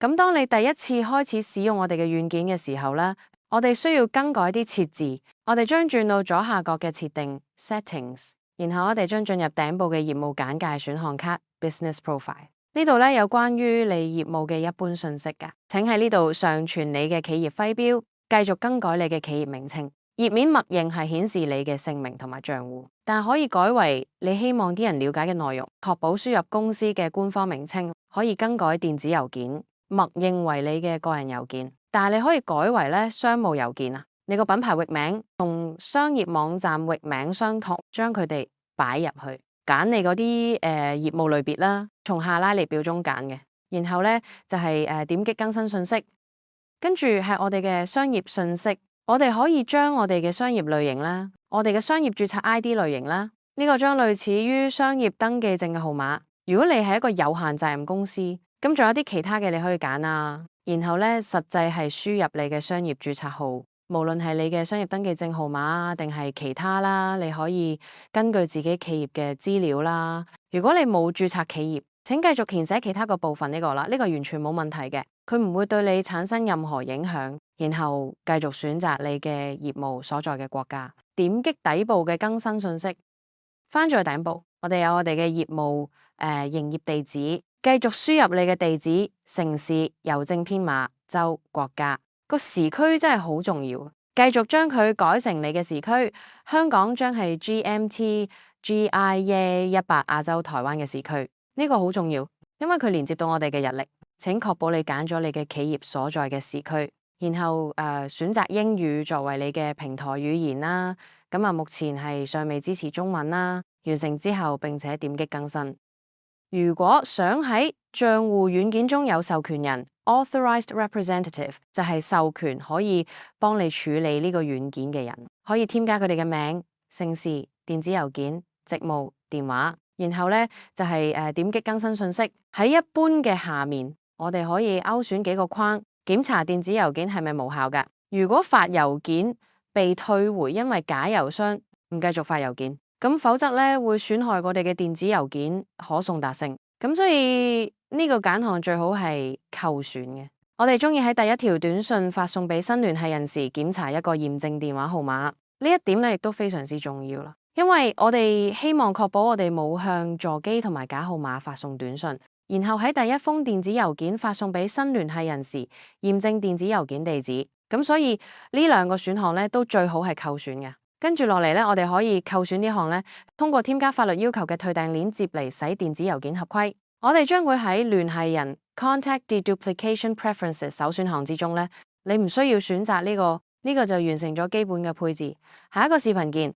咁當你第一次開始使用我哋嘅軟件嘅時候咧，我哋需要更改啲設置，我哋將轉到左下角嘅設定 Settings， 然後我哋將進入頂部嘅業務簡介選項卡 Business Profile。呢度咧有關於你業務嘅一般信息㗎，請喺呢度上傳你嘅企業徽標，繼續更改你嘅企業名稱。頁面默認係顯示你嘅姓名同埋賬戶，但可以改為你希望啲人了解嘅內容，確保輸入公司嘅官方名稱，可以更改電子郵件，默認為你嘅個人郵件，但係你可以改為咧商務郵件啊。你個品牌域名同商業網站域名相同，將佢哋擺入去，揀你嗰啲業務類別啦，從下拉列表中揀嘅，然後咧就係點擊更新信息，跟住係我哋嘅商業信息。我哋可以將我哋嘅商業類型啦，我哋嘅商業註冊 ID 類型啦，呢個將類似於商業登記證嘅號碼。如果你係一個有限責任公司，咁仲有啲其他嘅你可以揀啊。然後咧，實際係輸入你嘅商業註冊號，無論係你嘅商業登記證號碼定係其他啦，你可以根據自己企業嘅資料啦。如果你冇註冊企業，請繼續填寫其他個部分呢個啦，呢個完全冇問題嘅，佢唔會對你產生任何影響。然後繼續選擇你嘅業務所在嘅國家，點擊底部嘅更新信息，翻咗去頂部，我哋有我哋嘅業務營業地址，繼續輸入你嘅地址、城市、郵政編碼、州、國家，個時區真係好重要，繼續將佢改成你嘅時區，香港將係 GMT GI 18亞洲台灣嘅時區，呢個好重要，因為佢連接到我哋嘅日曆，請確保你揀咗你嘅企業所在嘅時區。然後選擇英語作為你嘅平台語言啦，咁目前係尚未支持中文啦。完成之後並且點擊更新。如果想喺賬戶軟件中有授權人 Authorized Representative， 就係授權可以幫你處理呢個軟件嘅人，可以添加佢哋嘅名、姓氏、電子郵件、職務、電話，然後咧就係點擊更新信息。喺一般嘅下面，我哋可以勾選幾個框。檢查電子郵件係咪無效㗎？如果發郵件被退回，因為假郵箱唔繼續發郵件，咁否則咧會損害我哋嘅電子郵件可送達性。咁所以呢個揀項最好係扣選嘅。我哋中意喺第一條短信發送俾新聯繫人時檢查一個驗證電話號碼，呢一點咧亦都非常之重要啦。因為我哋希望確保我哋冇向座機同埋假號碼發送短信。然後喺第一封電子郵件發送俾新聯繫人時，驗證電子郵件地址。咁所以呢兩個選項咧都最好係扣選嘅。跟住落嚟咧，我哋可以扣選呢項咧，通過添加法律要求嘅退訂鏈接嚟使電子郵件合規。我哋將會喺聯繫人 Contact Deduplication Preferences 首選項之中咧，你唔需要選擇呢個就完成咗基本嘅配置。下一個視頻見。